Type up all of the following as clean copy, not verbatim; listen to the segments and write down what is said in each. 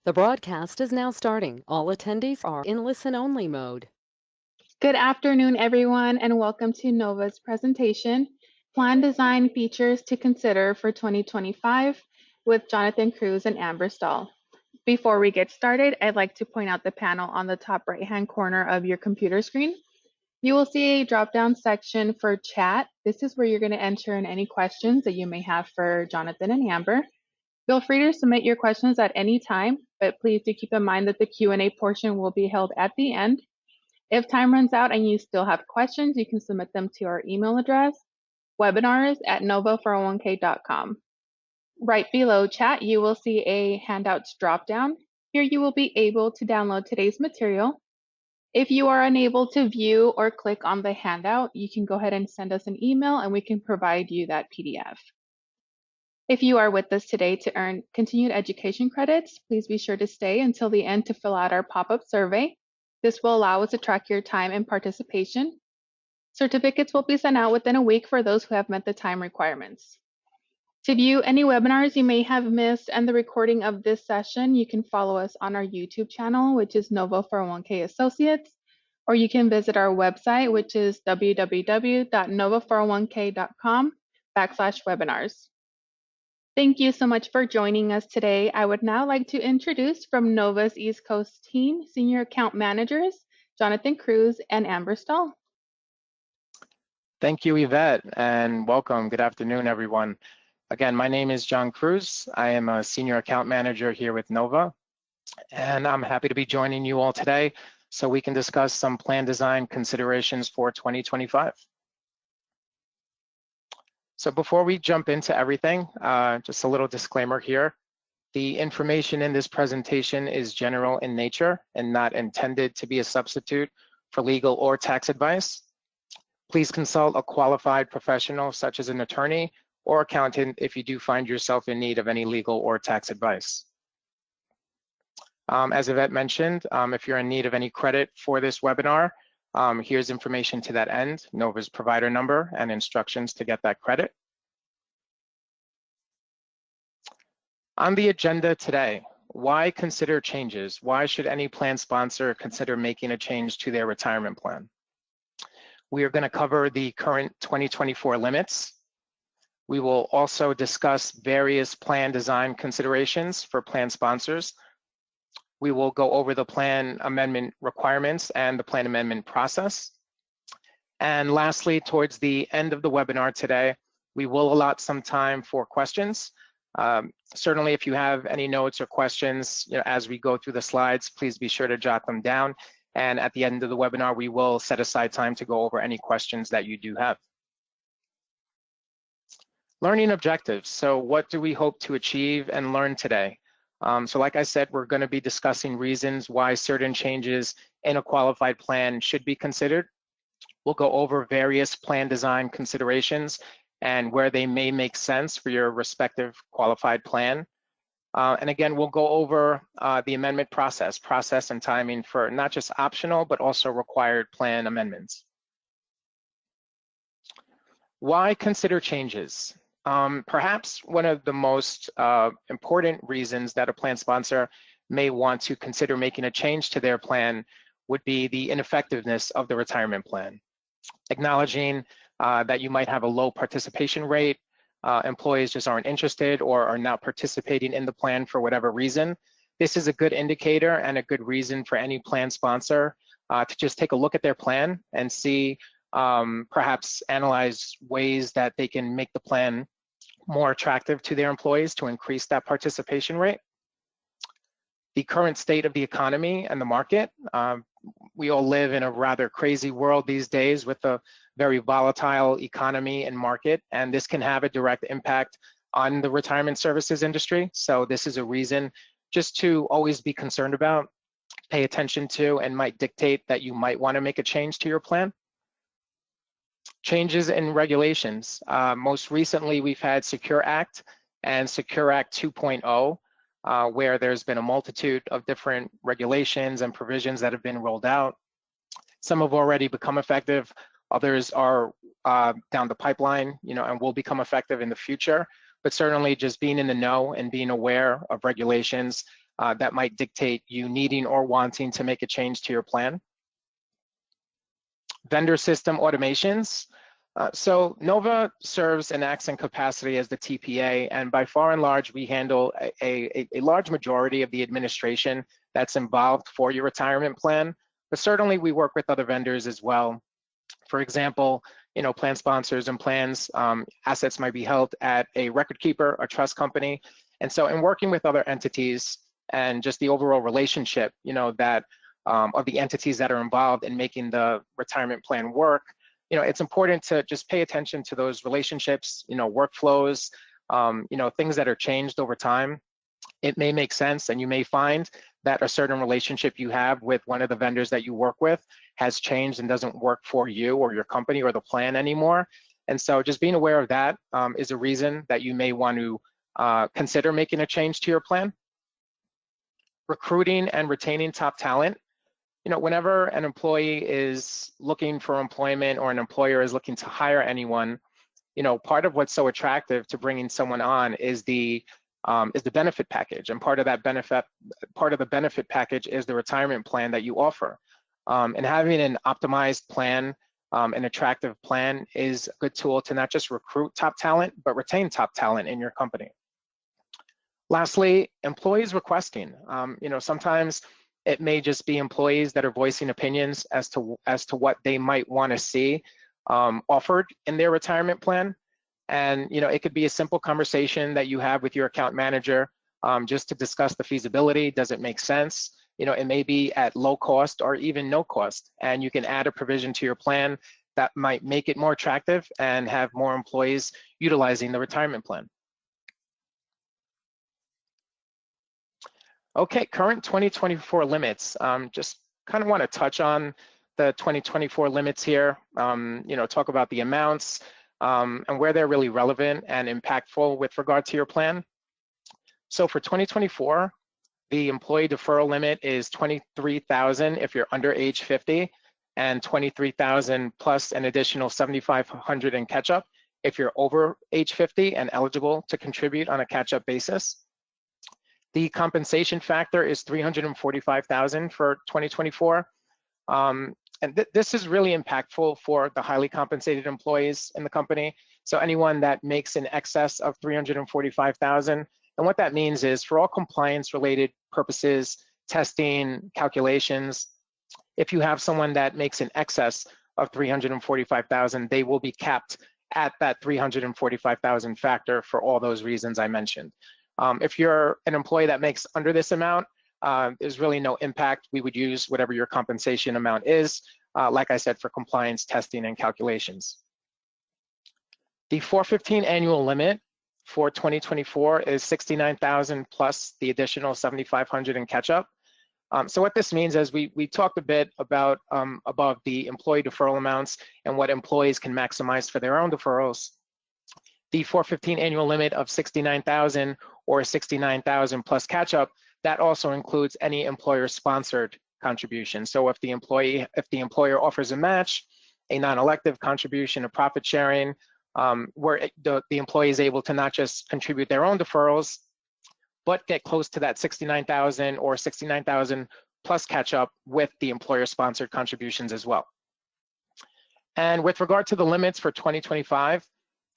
The broadcast is now starting. All attendees are in listen-only mode. Good afternoon, everyone, and welcome to Nova's presentation, Plan Design Features to Consider for 2025 with Jonathan Cruz and Amber Stahl. Before we get started, I'd like to point out the panel on the top right-hand corner of your computer screen. You will see a drop-down section for chat. This is where you're going to enter in any questions that you may have for Jonathan and Amber. Feel free to submit your questions at any time, but please do keep in mind that the Q&A portion will be held at the end. If time runs out and you still have questions, you can submit them to our email address, webinars@nova401k.com. Right below chat, you will see a handouts dropdown. Here you will be able to download today's material. If you are unable to view or click on the handout, you can go ahead and send us an email and we can provide you that PDF. If you are with us today to earn continued education credits, please be sure to stay until the end to fill out our pop-up survey. This will allow us to track your time and participation. Certificates will be sent out within a week for those who have met the time requirements. To view any webinars you may have missed and the recording of this session, you can follow us on our YouTube channel, which is Nova 401k Associates, or you can visit our website, which is www.nova401k.com/webinars. Thank you so much for joining us today. I would now like to introduce from Nova's East Coast team, Senior Account Managers, Jonathan Cruz and Amber Stahl. Thank you, Yvette, and welcome. Good afternoon, everyone. Again, my name is John Cruz. I am a Senior Account Manager here with Nova, and I'm happy to be joining you all today so we can discuss some plan design considerations for 2025. So before we jump into everything, just a little disclaimer here. The information in this presentation is general in nature and not intended to be a substitute for legal or tax advice. Please consult a qualified professional such as an attorney or accountant if you do find yourself in need of any legal or tax advice. As Yvette mentioned, if you're in need of any credit for this webinar, here's information to that end, Nova's provider number and instructions to get that credit. On the agenda today, why consider changes? Why should any plan sponsor consider making a change to their retirement plan? We are going to cover the current 2024 limits. We will also discuss various plan design considerations for plan sponsors. We will go over the plan amendment requirements and the plan amendment process. And lastly, towards the end of the webinar today, we will allot some time for questions. Certainly, if you have any notes or questions, as we go through the slides, please be sure to jot them down. And at the end of the webinar, we will set aside time to go over any questions that you do have. Learning objectives. So what do we hope to achieve and learn today? So like I said, we're going to be discussing reasons why certain changes in a qualified plan should be considered. We'll go over various plan design considerations and where they may make sense for your respective qualified plan. And again, we'll go over the amendment process and timing for not just optional, but also required plan amendments. Why consider changes? Perhaps one of the most important reasons that a plan sponsor may want to consider making a change to their plan would be the ineffectiveness of the retirement plan. Acknowledging that you might have a low participation rate, employees just aren't interested or are not participating in the plan for whatever reason. This is a good indicator and a good reason for any plan sponsor to just take a look at their plan and see, perhaps analyze ways that they can make the plan more attractive to their employees to increase that participation rate. The current state of the economy and the market. We all live in a rather crazy world these days with a very volatile economy and market, and this can have a direct impact on the retirement services industry. So this is a reason just to always be concerned about, pay attention to, and might dictate that you might want to make a change to your plan. Changes in regulations. Most recently, we've had Secure Act and Secure Act 2.0, where there's been a multitude of different regulations and provisions that have been rolled out. Some have already become effective, others are down the pipeline, and will become effective in the future. But certainly just being in the know and being aware of regulations that might dictate you needing or wanting to make a change to your plan. Vendor system automations. So Nova serves and acts in capacity as the TPA, and by far and large, we handle a large majority of the administration that's involved for your retirement plan. But certainly we work with other vendors as well. For example, plan sponsors and plans, assets might be held at a record keeper, a trust company. And so in working with other entities and just the overall relationship, that of the entities that are involved in making the retirement plan work, it's important to just pay attention to those relationships, workflows, things that are changed over time. It may make sense, and you may find that a certain relationship you have with one of the vendors that you work with has changed and doesn't work for you or your company or the plan anymore. And so just being aware of that is a reason that you may want to consider making a change to your plan. Recruiting and retaining top talent. Whenever an employee is looking for employment or an employer is looking to hire anyone, part of what's so attractive to bringing someone on is the benefit package, and part of the benefit package is the retirement plan that you offer. And having an optimized plan, an attractive plan, is a good tool to not just recruit top talent, but retain top talent in your company. Lastly, employees requesting. Sometimes it may just be employees that are voicing opinions as to what they might want to see offered in their retirement plan. And it could be a simple conversation that you have with your account manager just to discuss the feasibility. Does it make sense? It may be at low cost or even no cost, and you can add a provision to your plan that might make it more attractive and have more employees utilizing the retirement plan. Okay, current 2024 limits. Just kind of want to touch on the 2024 limits here, talk about the amounts and where they're really relevant and impactful with regard to your plan. So for 2024, the employee deferral limit is $23,000 if you're under age 50, and $23,000 plus an additional $7,500 in catch-up if you're over age 50 and eligible to contribute on a catch-up basis. The compensation factor is $345,000 for 2024. This is really impactful for the highly compensated employees in the company. So anyone that makes in excess of $345,000. And what that means is for all compliance related purposes, testing, calculations, if you have someone that makes in excess of $345,000, they will be capped at that $345,000 factor for all those reasons I mentioned. If you're an employee that makes under this amount, there's really no impact. We would use whatever your compensation amount is, like I said, for compliance, testing, and calculations. The 415 annual limit for 2024 is $69,000 plus the additional $7,500 in catch-up. So what this means is we talked a bit about above the employee deferral amounts and what employees can maximize for their own deferrals. The 415 annual limit of $69,000 or $69,000 plus catch-up, that also includes any employer-sponsored contribution. So if the employer offers a match, a non-elective contribution, a profit sharing, where the employee is able to not just contribute their own deferrals, but get close to that $69,000 or $69,000 plus catch-up with the employer-sponsored contributions as well. And with regard to the limits for 2025,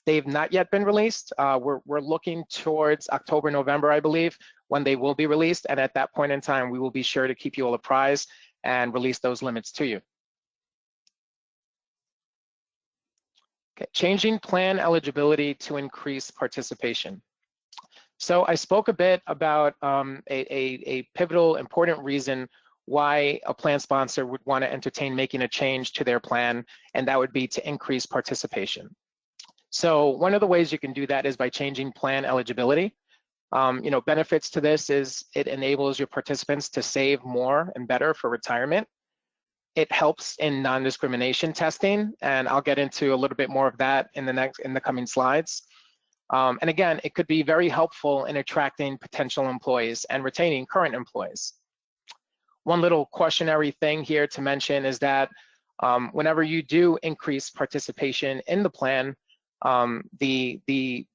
they've not yet been released. We're looking towards October, November, I believe, when they will be released. And at that point in time, we will be sure to keep you all apprised and release those limits to you. Okay, changing plan eligibility to increase participation. So I spoke a bit about a pivotal, important reason why a plan sponsor would want to entertain making a change to their plan, and that would be to increase participation. So one of the ways you can do that is by changing plan eligibility. Benefits to this is it enables your participants to save more and better for retirement. It helps in non-discrimination testing, and I'll get into a little bit more of that in the coming slides. And again, it could be very helpful in attracting potential employees and retaining current employees. One little cautionary thing here to mention is that whenever you do increase participation in the plan, the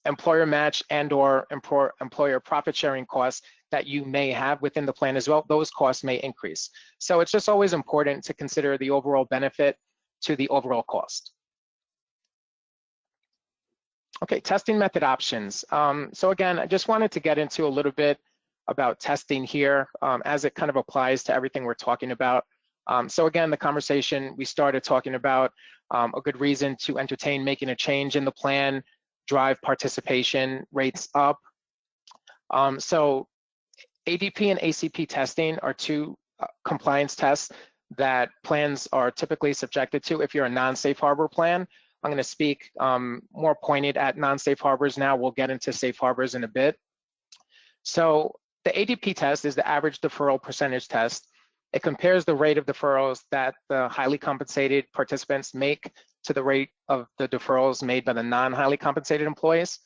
employer match and/or employer profit sharing costs that you may have within the plan as well, those costs may increase. So it's just always important to consider the overall benefit to the overall cost. Okay, testing method options. So again, I just wanted to get into a little bit about testing here as it kind of applies to everything we're talking about. So again, the conversation we started talking about a good reason to entertain making a change in the plan, drive participation rates up. So ADP and ACP testing are two compliance tests that plans are typically subjected to if you're a non-safe harbor plan. I'm going to speak more pointed at non-safe harbors now. We'll get into safe harbors in a bit. So the ADP test is the average deferral percentage test. It compares the rate of deferrals that the highly compensated participants make to the rate of the deferrals made by the non-highly compensated employees.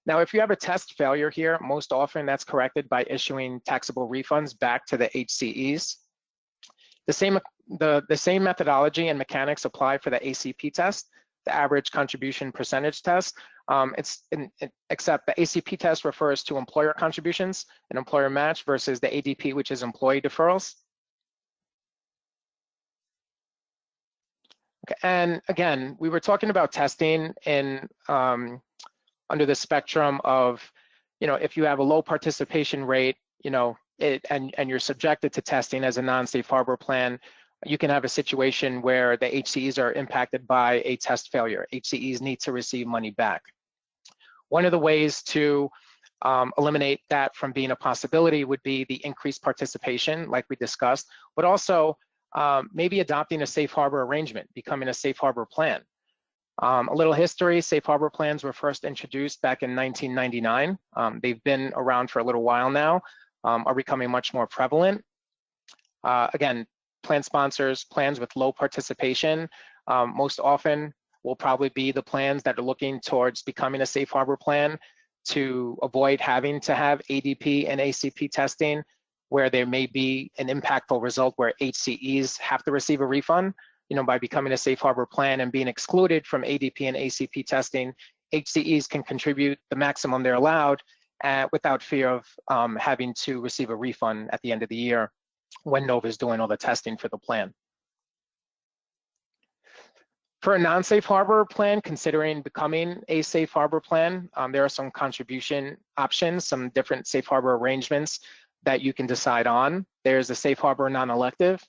Now, if you have a test failure here, most often that's corrected by issuing taxable refunds back to the HCEs. The same methodology and mechanics apply for the ACP test, the average contribution percentage test, except the ACP test refers to employer contributions and employer match versus the ADP, which is employee deferrals. Okay, and again, we were talking about testing in under the spectrum of, if you have a low participation rate, and you're subjected to testing as a non-safe harbor plan, you can have a situation where the HCEs are impacted by a test failure. HCEs need to receive money back. One of the ways to eliminate that from being a possibility would be the increased participation, like we discussed, but also maybe adopting a safe harbor arrangement, becoming a safe harbor plan. A little history, safe harbor plans were first introduced back in 1999. They've been around for a little while now, are becoming much more prevalent. Again, plan sponsors, plans with low participation, most often will probably be the plans that are looking towards becoming a safe harbor plan to avoid having to have ADP and ACP testing, where there may be an impactful result where HCEs have to receive a refund. By becoming a safe harbor plan and being excluded from ADP and ACP testing, HCEs can contribute the maximum they're allowed without fear of having to receive a refund at the end of the year when NOVA is doing all the testing for the plan. For a non-safe harbor plan, considering becoming a safe harbor plan, there are some contribution options, some different safe harbor arrangements that you can decide on. There's a safe harbor non-elective.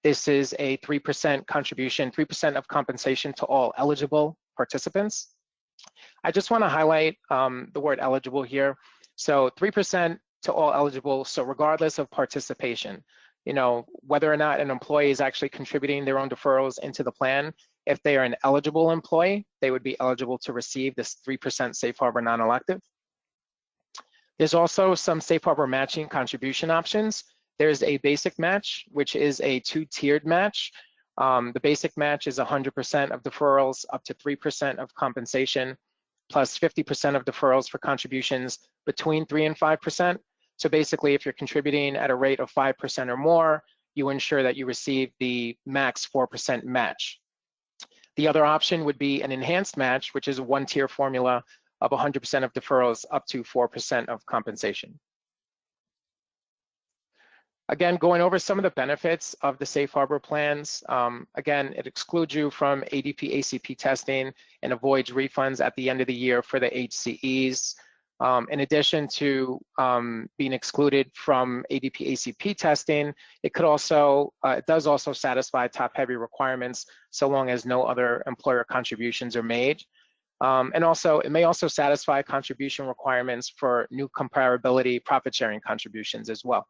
This is a 3% contribution, 3% of compensation to all eligible participants. I just want to highlight the word eligible here. So 3% to all eligible, so regardless of participation, whether or not an employee is actually contributing their own deferrals into the plan, if they are an eligible employee, they would be eligible to receive this 3% safe harbor non-elective. There's also some safe harbor matching contribution options. There's a basic match, which is a two-tiered match. The basic match is 100% of deferrals up to 3% of compensation, plus 50% of deferrals for contributions between 3 and 5%. So basically, if you're contributing at a rate of 5% or more, you ensure that you receive the max 4% match. The other option would be an enhanced match, which is a one-tier formula of 100% of deferrals up to 4% of compensation. Again, going over some of the benefits of the safe harbor plans. Again, it excludes you from ADP, ACP testing and avoids refunds at the end of the year for the HCEs. In addition to being excluded from ADP, ACP testing, it does also satisfy top-heavy requirements so long as no other employer contributions are made. And also, it may also satisfy contribution requirements for new comparability profit-sharing contributions as well.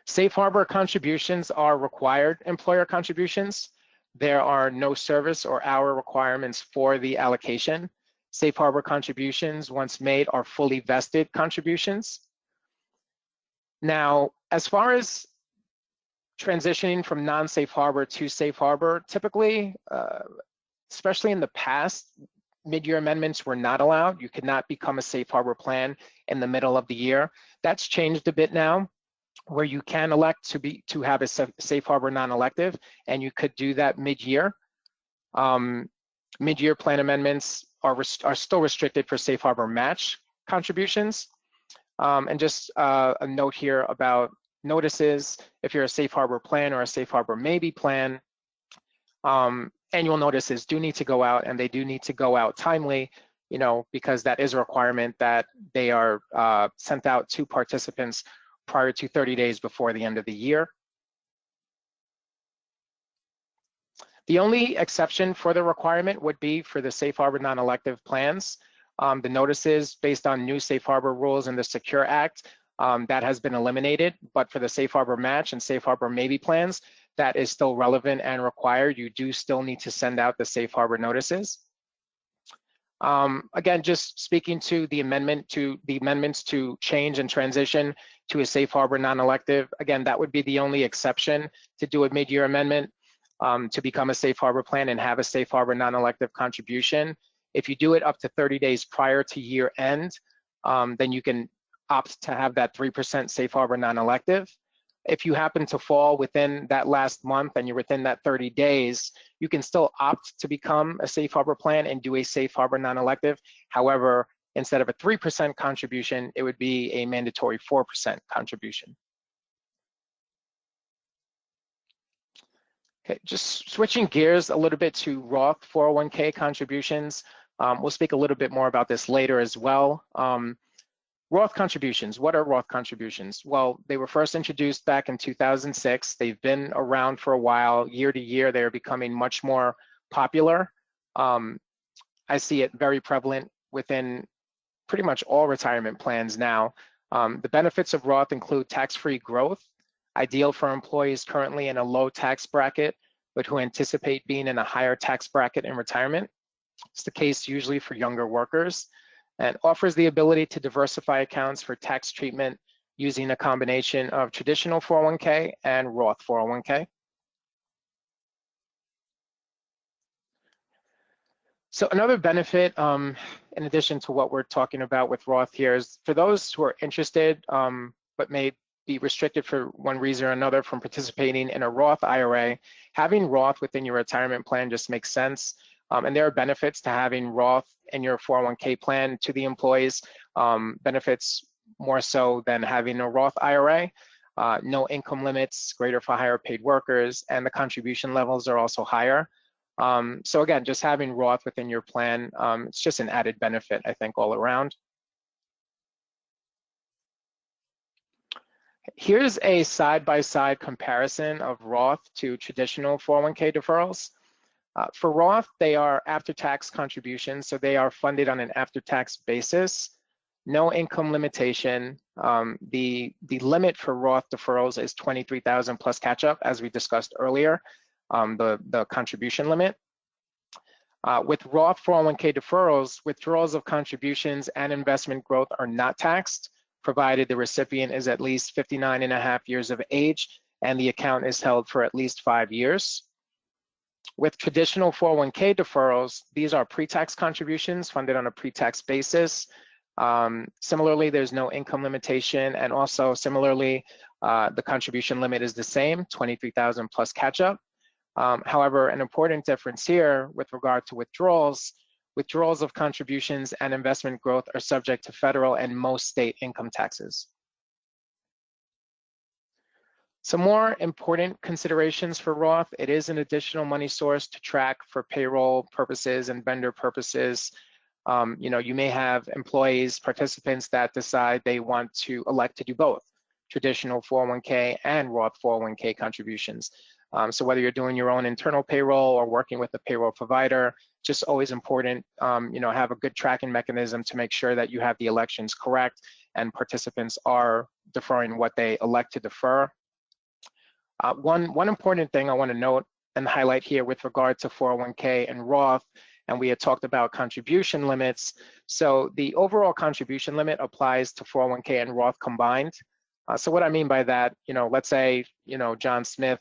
Safe harbor contributions are required employer contributions. There are no service or hour requirements for the allocation. Safe harbor contributions, once made, are fully vested contributions. Now, as far as transitioning from non-safe harbor to safe harbor, typically, especially in the past, mid-year amendments were not allowed. You could not become a safe harbor plan in the middle of the year. That's changed a bit now, where you can elect to have a safe harbor non-elective, and you could do that mid-year. Mid-year plan amendments are still restricted for safe harbor match contributions. And just a note here about notices. If you're a safe harbor plan or a safe harbor maybe plan, annual notices do need to go out, and they do need to go out timely, because that is a requirement that they are sent out to participants prior to 30 days before the end of the year. The only exception for the requirement would be for the safe harbor non-elective plans. The notices based on new safe harbor rules in the Secure Act, that has been eliminated, but for the safe harbor match and safe harbor maybe plans, that is still relevant and required. You do still need to send out the safe harbor notices. Again, just speaking to the amendments to change and transition to a safe harbor non-elective, again, that would be the only exception to do a mid-year amendment to become a safe harbor plan and have a safe harbor non-elective contribution. If you do it up to 30 days prior to year end, then you can opt to have that 3% safe harbor non-elective. If you happen to fall within that last month and you're within that 30 days, you can still opt to become a safe harbor plan and do a safe harbor non-elective. However, instead of a 3% contribution, it would be a mandatory 4% contribution. Okay, just switching gears a little bit to Roth 401k contributions. We'll speak a little bit more about this later as well. Roth contributions, what are Roth contributions? Well, they were first introduced back in 2006. They've been around for a while. Year to year, they are becoming much more popular. I see it very prevalent within pretty much all retirement plans now. The benefits of Roth include tax-free growth, ideal for employees currently in a low tax bracket, but who anticipate being in a higher tax bracket in retirement. It's the case usually for younger workers, and offers the ability to diversify accounts for tax treatment using a combination of traditional 401k and Roth 401k. So another benefit, in addition to what we're talking about with Roth here, is for those who are interested but may be restricted for one reason or another from participating in a Roth IRA, having Roth within your retirement plan just makes sense. And there are benefits to having Roth in your 401k plan to the employees, benefits more so than having a Roth IRA. No income limits, greater for higher paid workers, and the contribution levels are also higher. So again, just having Roth within your plan, it's just an added benefit, I think, all around. Here's a side-by-side comparison of Roth to traditional 401k deferrals. For Roth, they are after-tax contributions, so they are funded on an after-tax basis. No income limitation. The limit for Roth deferrals is $23,000 plus catch-up, as we discussed earlier, the contribution limit. With Roth 401k deferrals, withdrawals of contributions and investment growth are not taxed, provided the recipient is at least 59.5 years of age and the account is held for at least 5 years. With traditional 401k deferrals, these are pre-tax contributions funded on a pre-tax basis. Similarly, there's no income limitation, and also similarly, the contribution limit is the same, $23,000 plus catch-up. However, an important difference here with regard to withdrawals of contributions and investment growth are subject to federal and most state income taxes. Some more important considerations for Roth: it is an additional money source to track for payroll purposes and vendor purposes. You may have employees, participants that decide they want to elect to do both, traditional 401k and Roth 401k contributions. So whether you're doing your own internal payroll or working with a payroll provider, just always important, have a good tracking mechanism to make sure that you have the elections correct and participants are deferring what they elect to defer. One important thing I want to note and highlight here with regard to 401k and Roth, and we had talked about contribution limits. So the overall contribution limit applies to 401k and Roth combined. So what I mean by that, let's say, John Smith,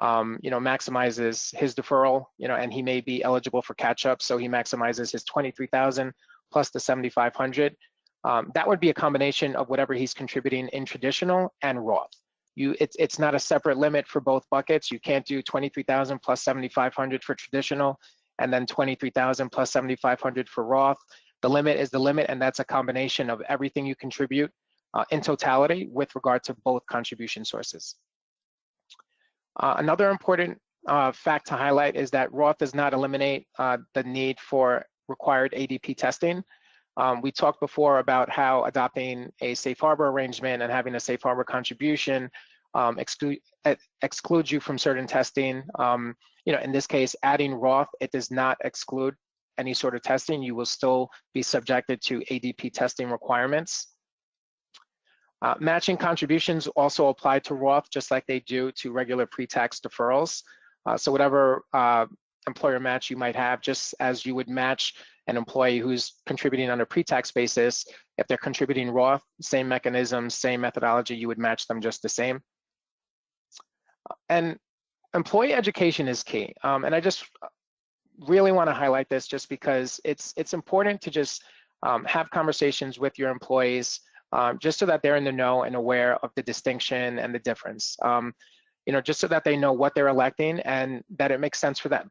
maximizes his deferral, and he may be eligible for catch-up, so he maximizes his $23,000 plus the $7,500. That would be a combination of whatever he's contributing in traditional and Roth. It's not a separate limit for both buckets. You can't do $23,000 plus $7,500 for traditional and then 23,000 plus 7,500 for Roth. The limit is the limit, and that's a combination of everything you contribute in totality with regard to both contribution sources. Another important fact to highlight is that Roth does not eliminate the need for required ADP testing. We talked before about how adopting a safe harbor arrangement and having a safe harbor contribution excludes you from certain testing. In this case, adding Roth, it does not exclude any sort of testing. You will still be subjected to ADP testing requirements. Matching contributions also apply to Roth just like they do to regular pre-tax deferrals. So whatever employer match you might have, just as you would match an employee who's contributing on a pre-tax basis, if they're contributing Roth, same mechanism, same methodology, you would match them just the same. And employee education is key. And I just really want to highlight this just because it's important to just have conversations with your employees just so that they're in the know and aware of the distinction and the difference. Just so that they know what they're electing and that it makes sense for them.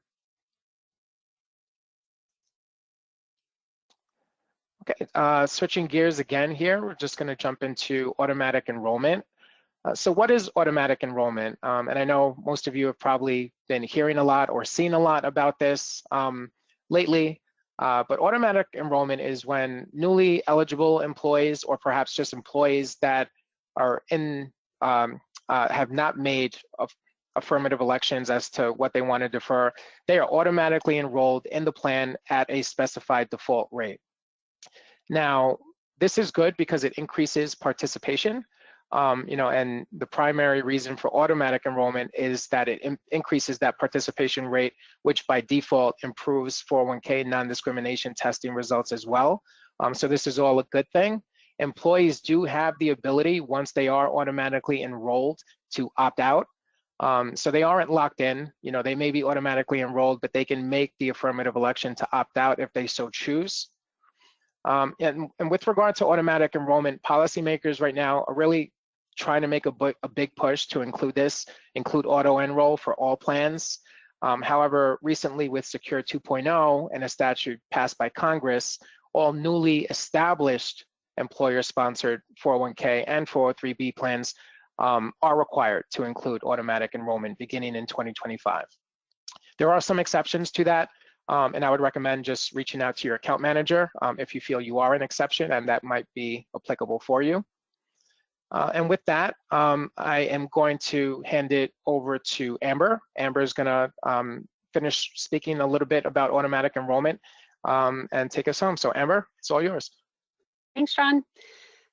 Okay, switching gears again here, we're just going to jump into automatic enrollment. So what is automatic enrollment? And I know most of you have probably been hearing a lot or seen a lot about this lately, but automatic enrollment is when newly eligible employees or perhaps just employees that are in have not made affirmative elections as to what they want to defer, they are automatically enrolled in the plan at a specified default rate. Now, this is good because it increases participation, and the primary reason for automatic enrollment is that it increases that participation rate, which by default improves 401k non-discrimination testing results as well. So this is all a good thing. Employees do have the ability, once they are automatically enrolled, to opt out. So they aren't locked in. They may be automatically enrolled, but they can make the affirmative election to opt out if they so choose. And with regard to automatic enrollment, policymakers right now are really trying to make a big push to include auto-enroll for all plans. However, recently with Secure 2.0 and a statute passed by Congress, all newly established employer-sponsored 401k and 403b plans are required to include automatic enrollment beginning in 2025. There are some exceptions to that, and I would recommend just reaching out to your account manager if you feel you are an exception and that might be applicable for you. And with that, I am going to hand it over to Amber. Amber is going to finish speaking a little bit about automatic enrollment and take us home. So Amber, it's all yours. Thanks, John.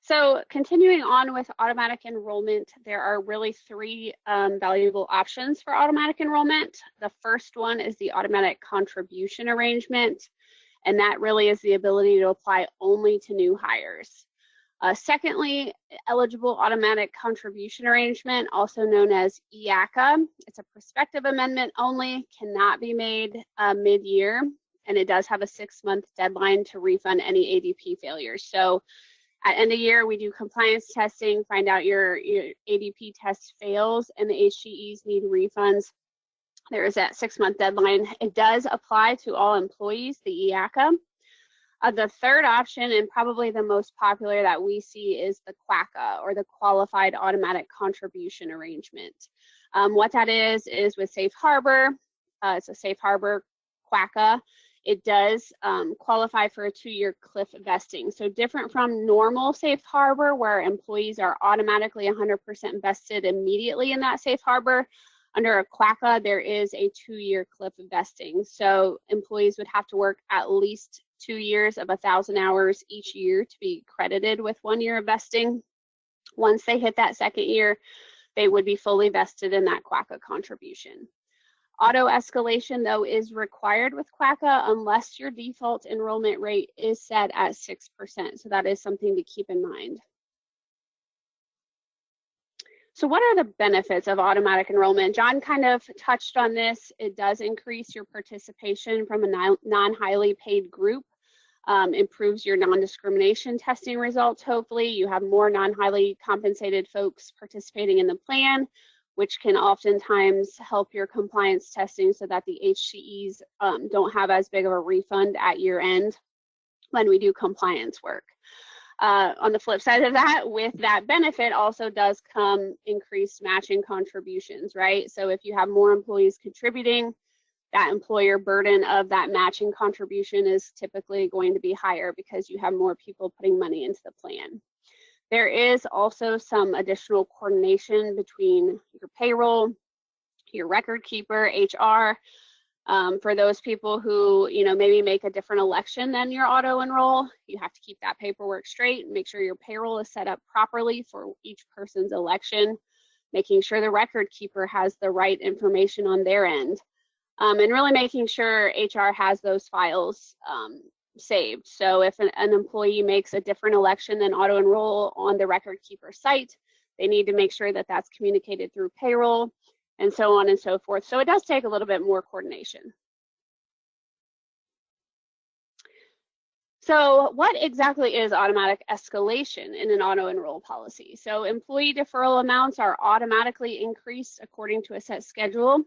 So continuing on with automatic enrollment, there are really three valuable options for automatic enrollment. The first one is the automatic contribution arrangement, and that really is the ability to apply only to new hires. Secondly, eligible automatic contribution arrangement, also known as EACA. It's a prospective amendment only, cannot be made mid-year, and it does have a 6-month deadline to refund any ADP failures. So at end of year, we do compliance testing, find out your ADP test fails and the HGEs need refunds. There is that 6-month deadline. It does apply to all employees, the EACA. The third option, and probably the most popular that we see, is the QACA, or the Qualified Automatic Contribution Arrangement. What that is with Safe Harbor. It's a Safe Harbor QACA. It does qualify for a 2-year cliff vesting. So different from normal Safe Harbor, where employees are automatically 100% vested immediately in that Safe Harbor, under a QACA, there is a 2-year cliff vesting. So employees would have to work at least 2 years of 1,000 hours each year to be credited with 1 year of vesting. Once they hit that 2nd year, they would be fully vested in that QACA contribution. Auto escalation, though, is required with QACA unless your default enrollment rate is set at 6%. So that is something to keep in mind. So what are the benefits of automatic enrollment? John kind of touched on this. It does increase your participation from a non-highly paid group, improves your non-discrimination testing results. Hopefully you have more non-highly compensated folks participating in the plan, which can oftentimes help your compliance testing so that the HCEs don't have as big of a refund at year end when we do compliance work. On the flip side of that, with that benefit also does come increased matching contributions, right? So if you have more employees contributing, that employer burden of that matching contribution is typically going to be higher because you have more people putting money into the plan. There is also some additional coordination between your payroll, your record keeper, HR, for those people who, maybe make a different election than your auto enroll. You have to keep that paperwork straight and make sure your payroll is set up properly for each person's election, making sure the record keeper has the right information on their end, and really making sure HR has those files saved. So if an employee makes a different election than auto enroll on the record keeper site, they need to make sure that that's communicated through payroll and so on and so forth. So it does take a little bit more coordination. So what exactly is automatic escalation in an auto enroll policy? So employee deferral amounts are automatically increased according to a set schedule.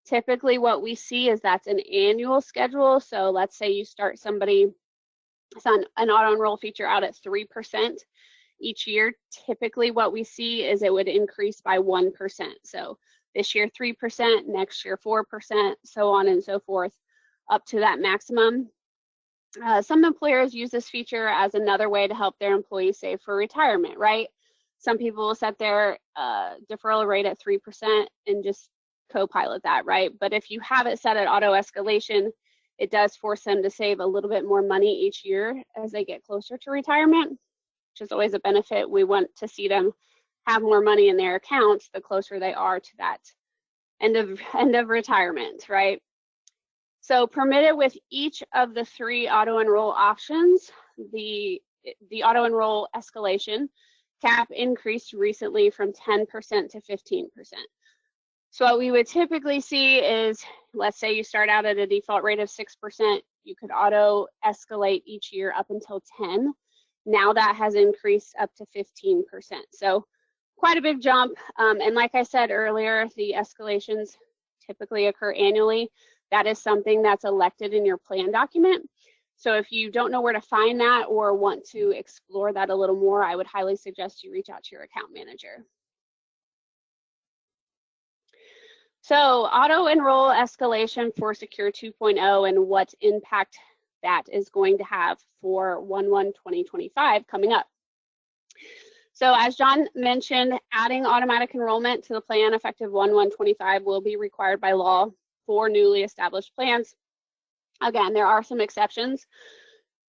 Typically what we see is that's an annual schedule. So let's say you start somebody, an auto enroll feature out at 3% each year. Typically what we see is it would increase by 1%. So this year 3%, next year 4%, so on and so forth, up to that maximum. Some employers use this feature as another way to help their employees save for retirement, right? Some people will set their deferral rate at 3% and just co-pilot that, right? But if you have it set at auto escalation, it does force them to save a little bit more money each year as they get closer to retirement, which is always a benefit. We want to see them have more money in their accounts the closer they are to that end of retirement, right? So permitted with each of the 3 auto enroll options, the auto enroll escalation cap increased recently from 10% to 15%. So what we would typically see is, let's say you start out at a default rate of 6%, you could auto escalate each year up until 10. Now that has increased up to 15%. So quite a big jump. And like I said earlier, the escalations typically occur annually. That is something that's elected in your plan document. So if you don't know where to find that or want to explore that a little more, I would highly suggest you reach out to your account manager. So auto enroll escalation for Secure 2.0 and what impact that is going to have for 1/1/2025 coming up. So as John mentioned, adding automatic enrollment to the plan effective 1/1/25 will be required by law for newly established plans. Again, there are some exceptions.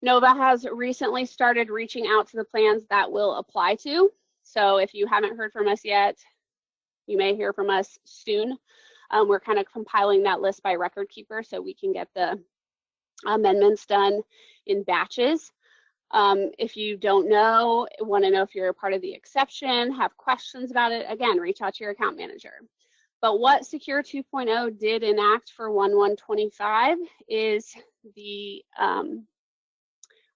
Nova has recently started reaching out to the plans that will apply to. So if you haven't heard from us yet, you may hear from us soon. We're kind of compiling that list by record keeper so we can get the amendments done in batches. If you don't know, want to know if you're a part of the exception, have questions about it, again, reach out to your account manager. But what Secure 2.0 did enact for 1/1/25 is the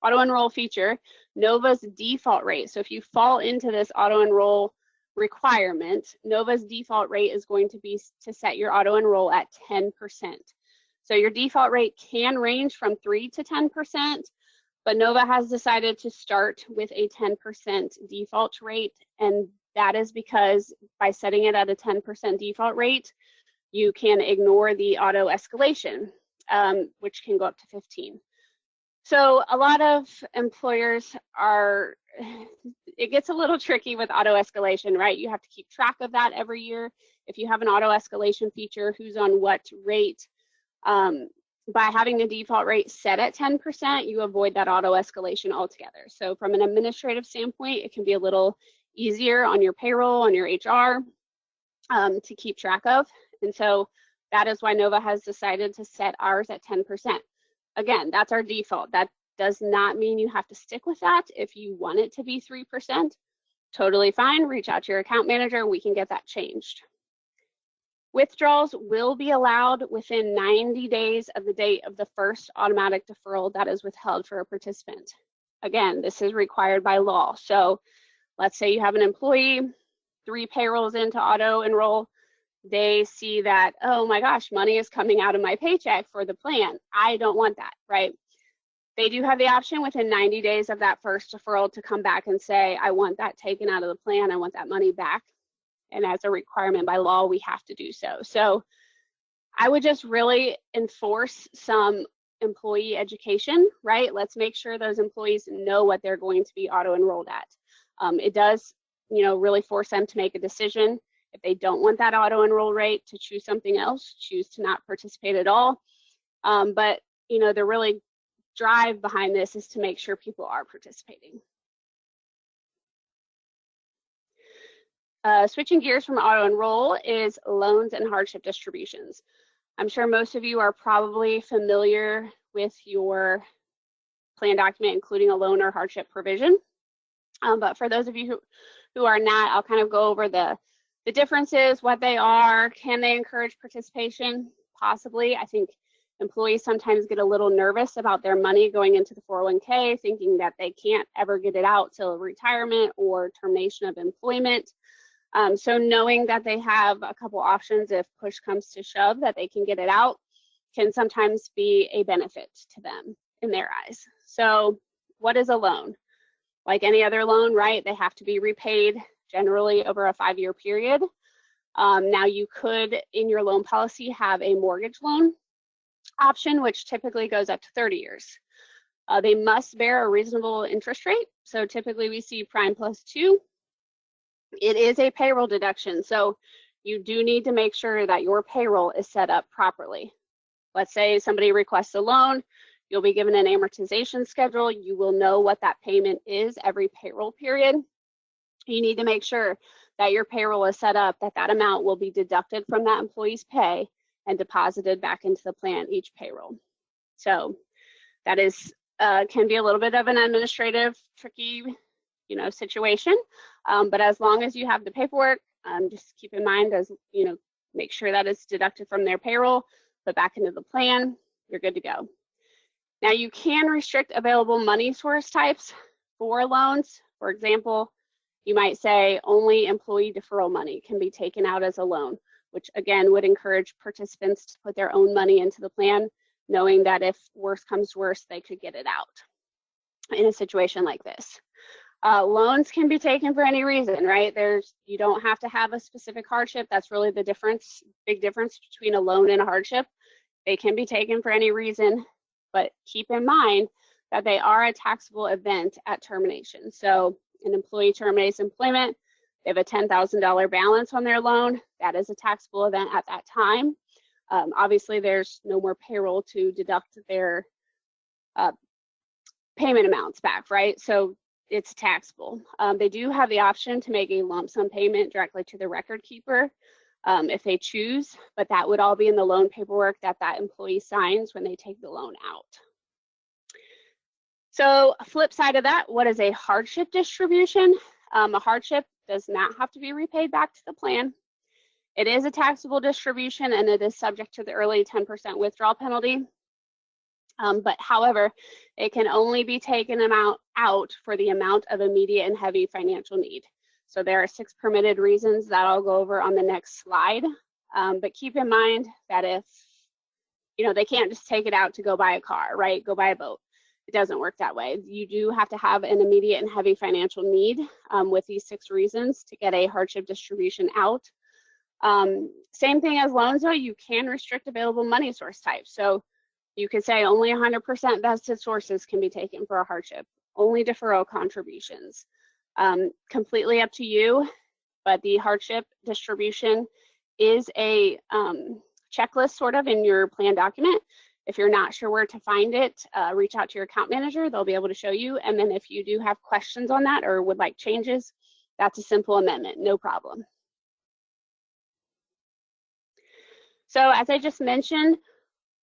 auto enroll feature, Nova's default rate. So if you fall into this auto enroll requirement, Nova's default rate is going to be to set your auto enroll at 10%. So your default rate can range from 3 to 10%, but Nova has decided to start with a 10% default rate, and that is because by setting it at a 10% default rate, you can ignore the auto escalation, which can go up to 15. So a lot of employers it gets a little tricky with auto escalation, right? You have to keep track of that every year. If you have an auto escalation feature, who's on what rate, by having the default rate set at 10%, you avoid that auto escalation altogether. So from an administrative standpoint, it can be a little easier on your payroll, on your HR, to keep track of. And so that is why Nova has decided to set ours at 10%. Again, that's our default. That does not mean you have to stick with that. If you want it to be 3%, totally fine. Reach out to your account manager. We can get that changed. Withdrawals will be allowed within 90 days of the date of the first automatic deferral that is withheld for a participant. Again, this is required by law. So let's say you have an employee, 3 payrolls into auto enroll, they see that, oh my gosh, money is coming out of my paycheck for the plan. I don't want that, right? They do have the option within 90 days of that first deferral to come back and say, I want that taken out of the plan. I want that money back. And as a requirement by law, we have to do so. So I would just really enforce some employee education, right? Let's make sure those employees know what they're going to be auto-enrolled at. It does, really force them to make a decision. If they don't want that auto-enroll rate, to choose something else, choose to not participate at all. But, the really drive behind this is to make sure people are participating. Switching gears from auto-enroll is loans and hardship distributions. I'm sure most of you are probably familiar with your plan document, including a loan or hardship provision. But for those of you who are not, I'll kind of go over the differences, what they are. Can they encourage participation? Possibly. I think employees sometimes get a little nervous about their money going into the 401k, thinking that they can't ever get it out till retirement or termination of employment. So knowing that they have a couple options if push comes to shove, that they can get it out, can sometimes be a benefit to them in their eyes. So what is a loan? Like any other loan, right? They have to be repaid generally over a 5-year period. Now you could, in your loan policy, have a mortgage loan option, which typically goes up to 30 years. They must bear a reasonable interest rate. So typically we see prime +2. It is a payroll deduction, so you do need to make sure that your payroll is set up properly. Let's say somebody requests a loan, you'll be given an amortization schedule. You will know what that payment is every payroll period. You need to make sure that your payroll is set up, that amount will be deducted from that employee's pay and deposited back into the plan each payroll. So that is can be a little bit of an administrative tricky situation, but as long as you have the paperwork, just keep in mind, as make sure that it's deducted from their payroll, put back into the plan, you're good to go. Now you can restrict available money source types for loans. For example, you might say only employee deferral money can be taken out as a loan, which again would encourage participants to put their own money into the plan, knowing that if worse comes to worse, they could get it out in a situation like this. Loans can be taken for any reason, right? You don't have to have a specific hardship. That's really the difference, big difference between a loan and a hardship. They can be taken for any reason, but keep in mind that they are a taxable event at termination. So an employee terminates employment, they have a $10,000 balance on their loan, that is a taxable event at that time. Obviously, there's no more payroll to deduct their payment amounts back, right? So it's taxable. They do have the option to make a lump sum payment directly to the record keeper if they choose, but that would all be in the loan paperwork that employee signs when they take the loan out. So flip side of that, what is a hardship distribution? A hardship does not have to be repaid back to the plan. It is a taxable distribution and it is subject to the early 10% withdrawal penalty. But however, it can only be taken out for the amount of immediate and heavy financial need. So there are 6 permitted reasons that I'll go over on the next slide. But keep in mind that if, they can't just take it out to go buy a car, right? Go buy a boat. It doesn't work that way. You do have to have an immediate and heavy financial need with these 6 reasons to get a hardship distribution out. Same thing as loans, though, you can restrict available money source types. So you could say only 100% vested sources can be taken for a hardship, only deferral contributions. Completely up to you, but the hardship distribution is a checklist sort of in your plan document. If you're not sure where to find it, reach out to your account manager. They'll be able to show you. And then if you do have questions on that or would like changes, that's a simple amendment, no problem. So as I just mentioned,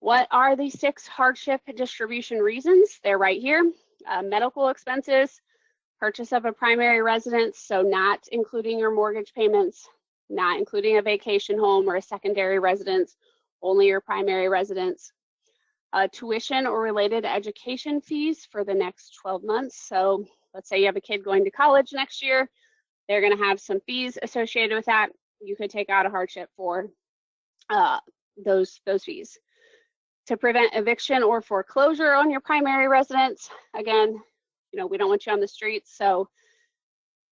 what are the 6 hardship distribution reasons? They're right here. Medical expenses, purchase of a primary residence, so not including your mortgage payments, not including a vacation home or a secondary residence, only your primary residence. Tuition or related education fees for the next 12 months. So let's say you have a kid going to college next year, they're going to have some fees associated with that. you could take out a hardship for those fees. To prevent eviction or foreclosure on your primary residence, again, you know, we don't want you on the streets, so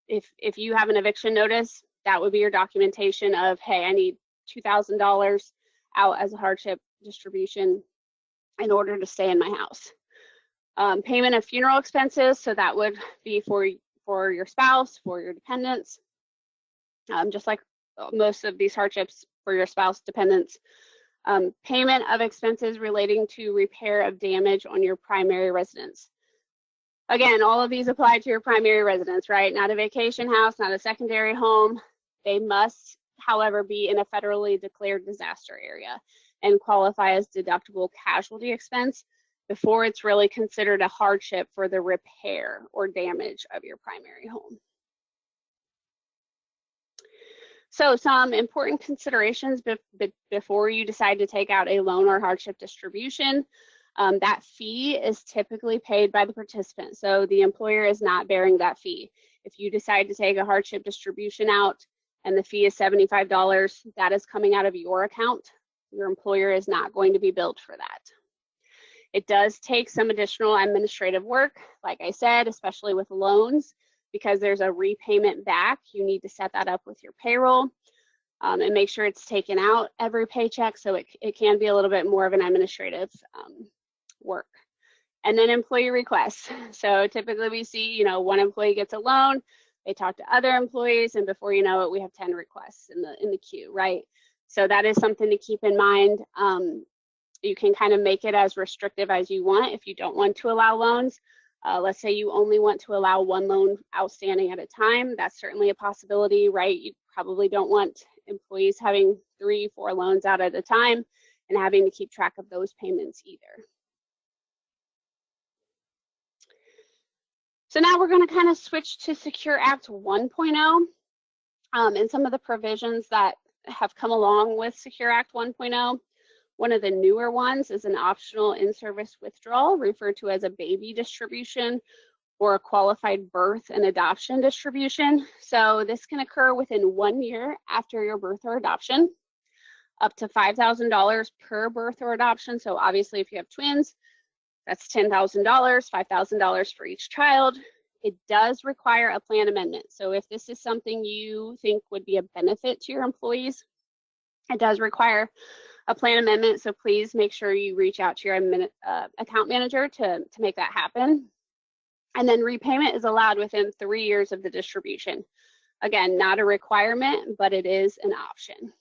if you have an eviction notice, that would be your documentation of, hey, I need $2,000 out as a hardship distribution in order to stay in my house. Payment of funeral expenses, so that would be for your spouse, for your dependents, just like most of these hardships for your spouse, dependents. Payment of expenses relating to repair of damage on your primary residence. Again, all of these apply to your primary residence, right? Not a vacation house, not a secondary home. They must, however, be in a federally declared disaster area and qualify as deductible casualty expense before it's really considered a hardship for the repair or damage of your primary home. So some important considerations before you decide to take out a loan or hardship distribution. That fee is typically paid by the participant, so the employer is not bearing that fee. If you decide to take a hardship distribution out and the fee is $75, that is coming out of your account. Your employer is not going to be billed for that. It does take some additional administrative work, like I said, especially with loans, because there's a repayment back. You need to set that up with your payroll and make sure it's taken out every paycheck, so it can be a little bit more of an administrative work. And then employee requests. So typically we see, you know, one employee gets a loan, they talk to other employees, and before you know it, we have 10 requests in the queue, right? So that is something to keep in mind. You can kind of make it as restrictive as you want if you don't want to allow loans. Let's say you only want to allow one loan outstanding at a time. That's certainly a possibility, right? You probably don't want employees having 3, 4 loans out at a time and having to keep track of those payments either. So now we're going to kind of switch to Secure Act 1.0 and some of the provisions that have come along with Secure Act 1.0. One of the newer ones is an optional in-service withdrawal, referred to as a baby distribution or a qualified birth and adoption distribution. So this can occur within 1 year after your birth or adoption, up to $5,000 per birth or adoption. So obviously if you have twins, that's $10,000, $5,000 for each child. It does require a plan amendment. So if this is something you think would be a benefit to your employees, it does require a plan amendment. So please make sure you reach out to your account manager to make that happen. And then repayment is allowed within 3 years of the distribution. Again, not a requirement, but it is an option.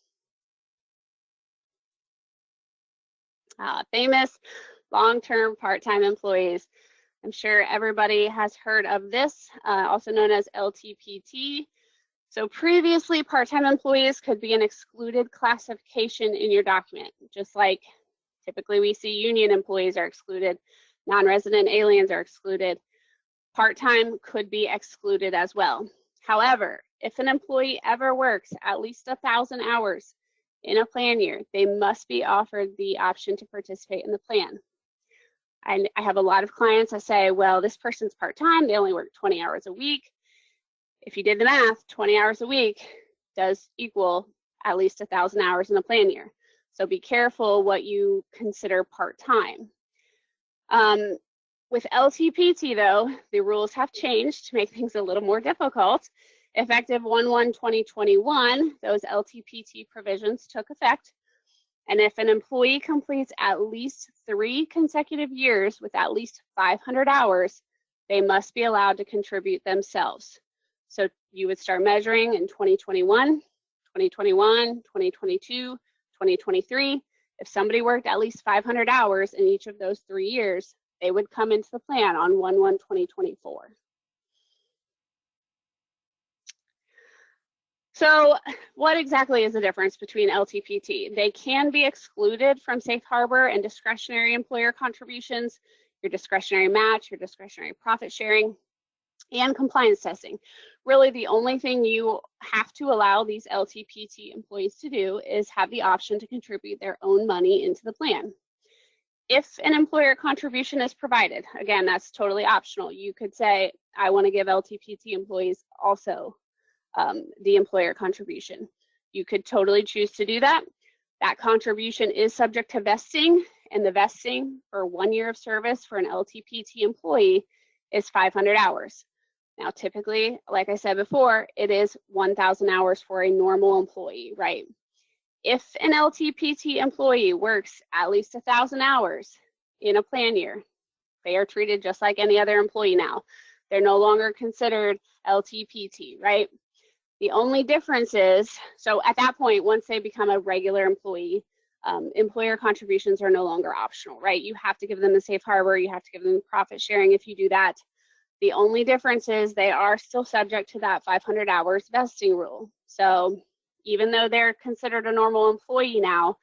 Famous long-term part-time employees. I'm sure everybody has heard of this, also known as LTPT. So previously, part-time employees could be an excluded classification in your document, just like typically we see union employees are excluded, non-resident aliens are excluded. Part-time could be excluded as well. However, if an employee ever works at least 1,000 hours in a plan year, they must be offered the option to participate in the plan. I have a lot of clients that say, well, this person's part-time, they only work 20 hours a week. If you did the math, 20 hours a week does equal at least 1,000 hours in a plan year. So be careful what you consider part-time. With LTPT though, the rules have changed to make things a little more difficult. Effective 1/1/2021, those LTPT provisions took effect. And if an employee completes at least 3 consecutive years with at least 500 hours, they must be allowed to contribute themselves. So you would start measuring in 2021, 2021, 2022, 2023. If somebody worked at least 500 hours in each of those 3 years, they would come into the plan on 1/1/2024. So what exactly is the difference between LTPT? They can be excluded from safe harbor and discretionary employer contributions, your discretionary match, your discretionary profit sharing, and compliance testing. Really, the only thing you have to allow these LTPT employees to do is have the option to contribute their own money into the plan. If an employer contribution is provided, again, that's totally optional. You could say, I want to give LTPT employees also the employer contribution. You could totally choose to do that. That contribution is subject to vesting, and the vesting for 1 year of service for an LTPT employee is 500 hours. Now, typically, like I said before, it is 1,000 hours for a normal employee, right? If an LTPT employee works at least 1,000 hours in a plan year, they are treated just like any other employee now. They're no longer considered LTPT, right? The only difference is, so at that point, once they become a regular employee, employer contributions are no longer optional, right? You have to give them the safe harbor, you have to give them profit sharing if you do that. The only difference is they are still subject to that 500 hours vesting rule. So even though they're considered a normal employee now,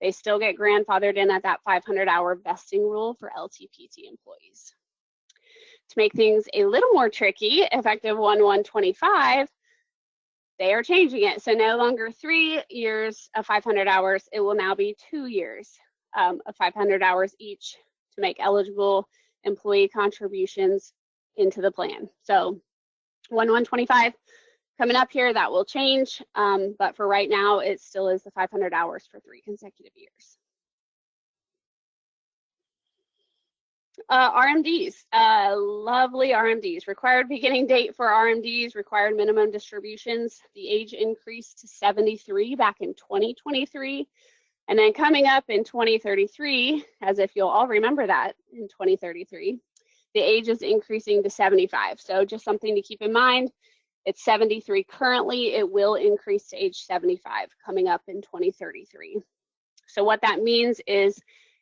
they still get grandfathered in at that 500-hour vesting rule for LTPT employees. To make things a little more tricky, effective 1/1/25, they are changing it. So no longer 3 years of 500 hours, it will now be 2 years of 500 hours each to make eligible employee contributions into the plan. So 1/1/25 coming up here, that will change. But for right now, it still is the 500 hours for 3 consecutive years. RMDs, lovely RMDs. Required beginning date for RMDs, required minimum distributions. The age increased to 73 back in 2023. And then coming up in 2033, as if you'll all remember that in 2033, the age is increasing to 75. So just something to keep in mind. It's 73 currently, it will increase to age 75 coming up in 2033. So what that means is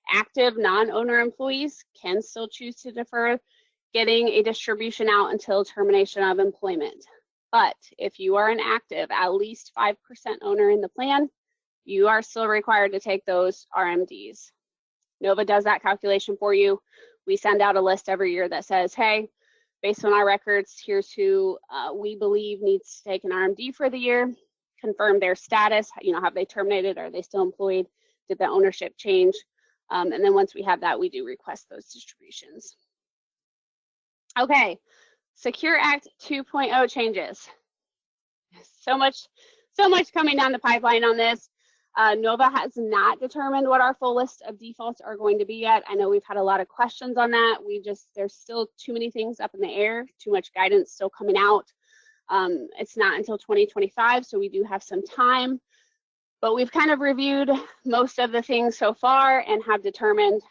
active non-owner employees can still choose to defer getting a distribution out until termination of employment. But if you are an active, at least 5% owner in the plan, you are still required to take those RMDs. NOVA does that calculation for you. We send out a list every year that says, hey, based on our records, here's who we believe needs to take an RMD for the year, confirm their status, have they terminated, are they still employed, did the ownership change? And then once we have that, we do request those distributions. Okay, Secure Act 2.0 changes. So much coming down the pipeline on this. NOVA has not determined what our full list of defaults are going to be yet. I know we've had a lot of questions on that. There's still too many things up in the air, too much guidance still coming out. It's not until 2025, so we do have some time. But we've kind of reviewed most of the things so far and have determined,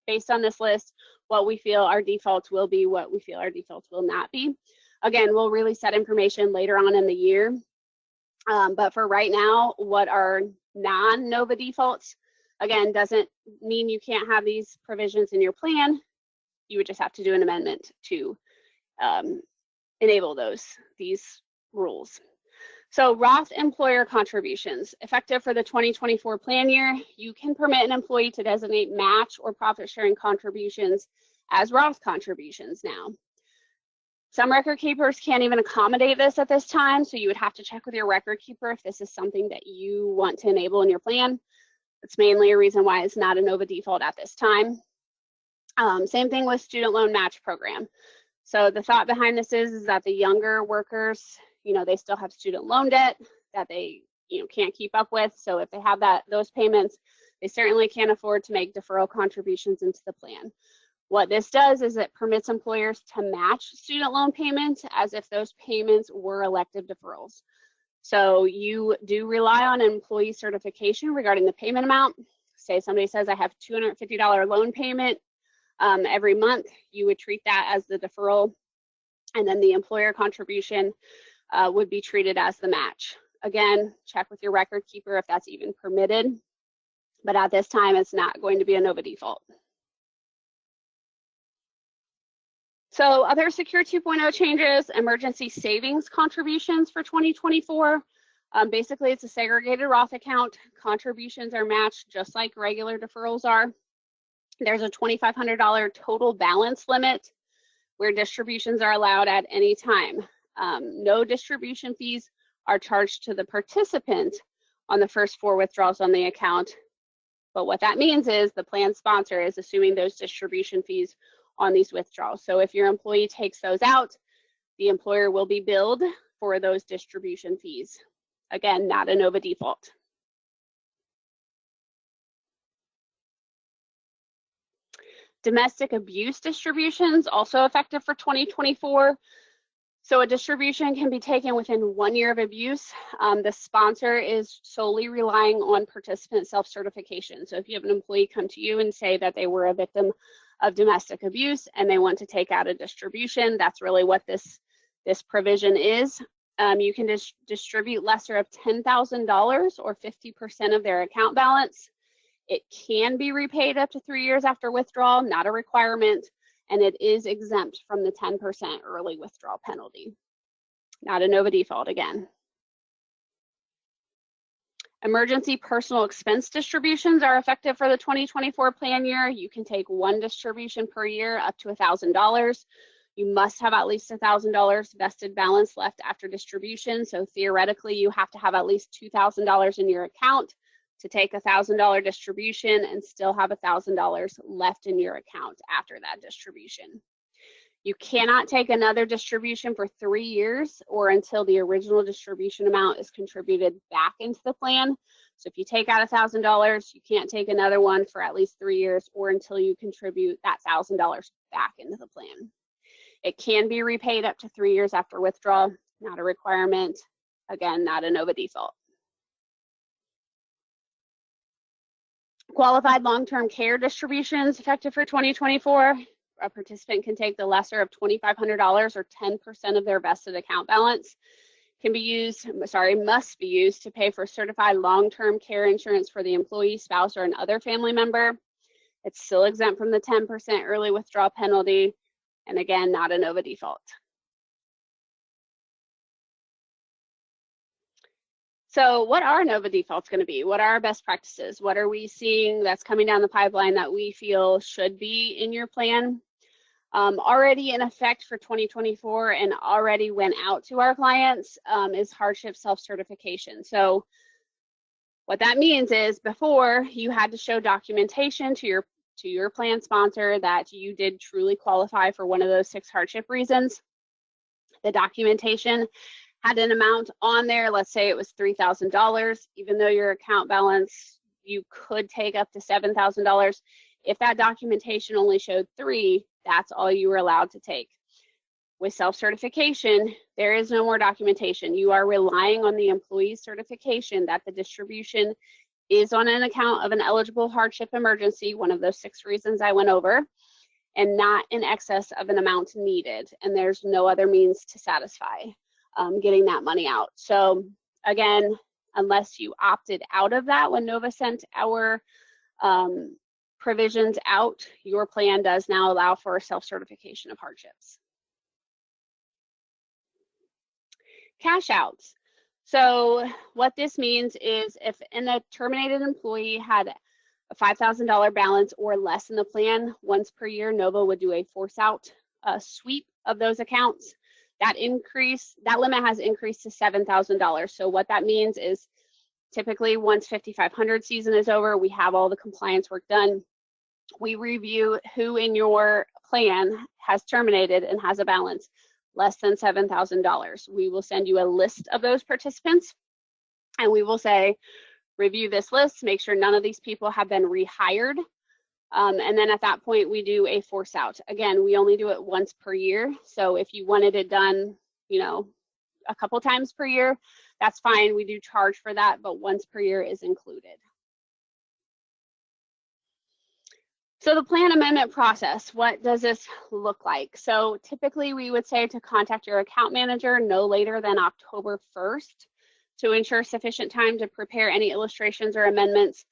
based on this list, what we feel our defaults will be, what we feel our defaults will not be. Again, we'll release that information later on in the year. But for right now, what are non-NOVA defaults, again, doesn't mean you can't have these provisions in your plan. You would just have to do an amendment to enable these rules. So Roth employer contributions, effective for the 2024 plan year, you can permit an employee to designate match or profit sharing contributions as Roth contributions now. Some record keepers can't even accommodate this at this time, so you would have to check with your record keeper if this is something that you want to enable in your plan. It's mainly a reason why it's not a NOVA default at this time. Same thing with student loan match program. So the thought behind this is that the younger workers, they still have student loan debt that they can't keep up with. So if they have those payments, they certainly can't afford to make deferral contributions into the plan. What this does is it permits employers to match student loan payments as if those payments were elective deferrals. So you do rely on an employee certification regarding the payment amount. Say somebody says, I have $250 loan payment every month, you would treat that as the deferral, and then the employer contribution would be treated as the match. Again, check with your record keeper if that's even permitted, but at this time, it's not going to be a NOVA default. So other Secure 2.0 changes, emergency savings contributions for 2024. Basically, it's a segregated Roth account. Contributions are matched just like regular deferrals are. There's a $2,500 total balance limit where distributions are allowed at any time. No distribution fees are charged to the participant on the first 4 withdrawals on the account. But what that means is the plan sponsor is assuming those distribution fees on these withdrawals. So if your employee takes those out, the employer will be billed for those distribution fees. Again, not a NOVA default. Domestic abuse distributions, also effective for 2024. So a distribution can be taken within 1 year of abuse. The sponsor is solely relying on participant self-certification. So if you have an employee come to you and say that they were a victim of domestic abuse and they want to take out a distribution, that's really what this provision is. You can distribute lesser of $10,000 or 50% of their account balance. It can be repaid up to 3 years after withdrawal, not a requirement, and it is exempt from the 10% early withdrawal penalty. Not a NOVA default again. Emergency personal expense distributions are effective for the 2024 plan year. You can take one distribution per year up to $1,000. You must have at least $1,000 vested balance left after distribution. So theoretically, you have to have at least $2,000 in your account to take a $1,000 distribution and still have $1,000 left in your account after that distribution. You cannot take another distribution for 3 years or until the original distribution amount is contributed back into the plan. So if you take out $1,000, you can't take another one for at least 3 years or until you contribute that $1,000 back into the plan. It can be repaid up to 3 years after withdrawal, not a requirement. Again, not a NOVA default. Qualified long-term care distributions effective for 2024. A participant can take the lesser of $2,500 or 10% of their vested account balance. Must be used to pay for certified long-term care insurance for the employee, spouse, or another family member. It's still exempt from the 10% early withdrawal penalty. And again, not a NOVA default. So what are NOVA defaults going to be? What are our best practices? What are we seeing that's coming down the pipeline that we feel should be in your plan? Already in effect for 2024 and already went out to our clients is hardship self-certification. So what that means is before you had to show documentation to your plan sponsor that you did truly qualify for one of those 6 hardship reasons. The documentation had an amount on there, let's say it was $3,000, even though your account balance, you could take up to $7,000. If that documentation only showed 3, that's all you were allowed to take. With self-certification, there is no more documentation. You are relying on the employee's certification that the distribution is on an account of an eligible hardship emergency, one of those 6 reasons I went over, and not in excess of an amount needed. And there's no other means to satisfy getting that money out. So again, unless you opted out of that when NOVA sent our provisions out, your plan does now allow for self-certification of hardships. Cash outs. So what this means is if a terminated employee had a $5,000 balance or less in the plan, once per year, NOVA would do a force out sweep of those accounts. That limit has increased to $7,000. So what that means is typically once 5,500 season is over, we have all the compliance work done. We review who in your plan has terminated and has a balance less than $7,000. We will send you a list of those participants and we will say, review this list, make sure none of these people have been rehired. And then at that point, we do a force out. Again, we only do it once per year. So if you wanted it done, a couple times per year, that's fine. We do charge for that, but once per year is included. So the plan amendment process, what does this look like? So typically we would say to contact your account manager no later than October 1st to ensure sufficient time to prepare any illustrations or amendments.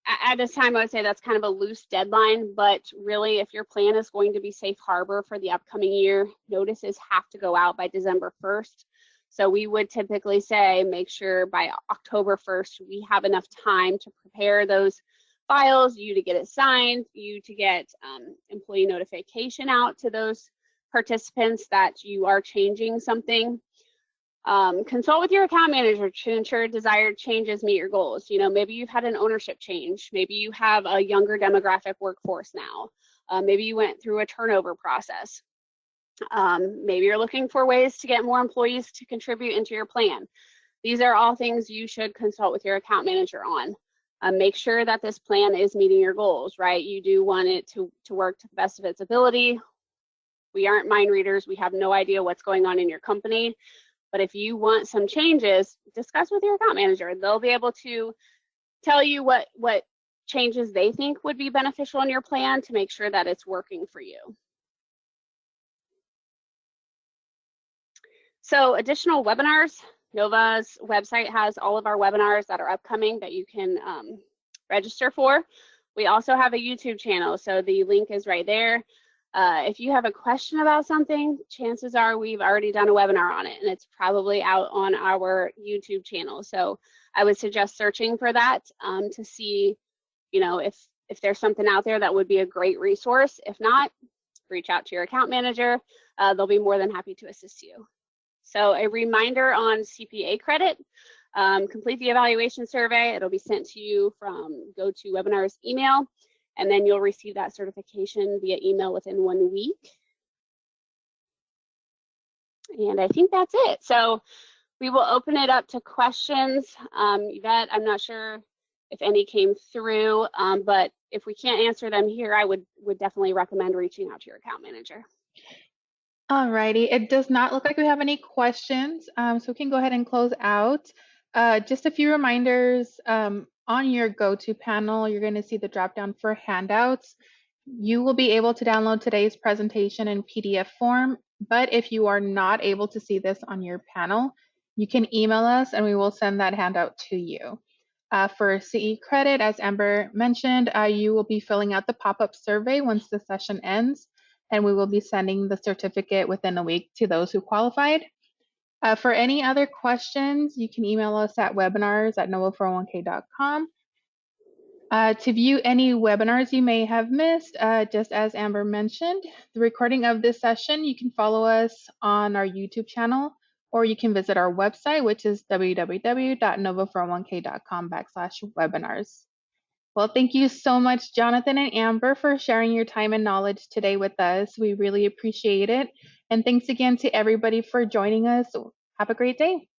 At this time, I would say that's kind of a loose deadline, but really if your plan is going to be safe harbor for the upcoming year, notices have to go out by December 1st. So we would typically say, make sure by October 1st, we have enough time to prepare those files, you to get it signed, you to get employee notification out to those participants that you are changing something. Consult with your account manager to ensure desired changes meet your goals. Maybe you've had an ownership change. Maybe you have a younger demographic workforce now. Maybe you went through a turnover process. Maybe you're looking for ways to get more employees to contribute into your plan. These are all things you should consult with your account manager on. Make sure that this plan is meeting your goals, right? You do want it to work to the best of its ability. We aren't mind readers. We have no idea what's going on in your company. But if you want some changes, discuss with your account manager. They'll be able to tell you what changes they think would be beneficial in your plan to make sure that it's working for you. So additional webinars, NOVA's website has all of our webinars that are upcoming that you can register for. We also have a YouTube channel, so the link is right there. If you have a question about something, chances are we've already done a webinar on it, and it's probably out on our YouTube channel. So I would suggest searching for that to see, you know, if there's something out there that would be a great resource. If not, reach out to your account manager. They'll be more than happy to assist you. So a reminder on CPA credit, complete the evaluation survey. It'll be sent to you from GoToWebinar's email, and then you'll receive that certification via email within 1 week. And I think that's it. So we will open it up to questions. Yvette, I'm not sure if any came through, but if we can't answer them here, I would definitely recommend reaching out to your account manager. Alrighty, it does not look like we have any questions, so we can go ahead and close out. Just a few reminders, on your go-to panel, you're going to see the drop-down for handouts. You will be able to download today's presentation in PDF form, but if you are not able to see this on your panel, you can email us and we will send that handout to you. For CE credit, as Amber mentioned, you will be filling out the pop-up survey once the session ends, and we will be sending the certificate within a week to those who qualified. For any other questions, you can email us at webinars@nova401k.com. To view any webinars you may have missed, just as Amber mentioned, the recording of this session, you can follow us on our YouTube channel, or you can visit our website, which is www.nova401k.com/webinars. Well, thank you so much, Jonathan and Amber, for sharing your time and knowledge today with us. We really appreciate it. And thanks again to everybody for joining us. Have a great day.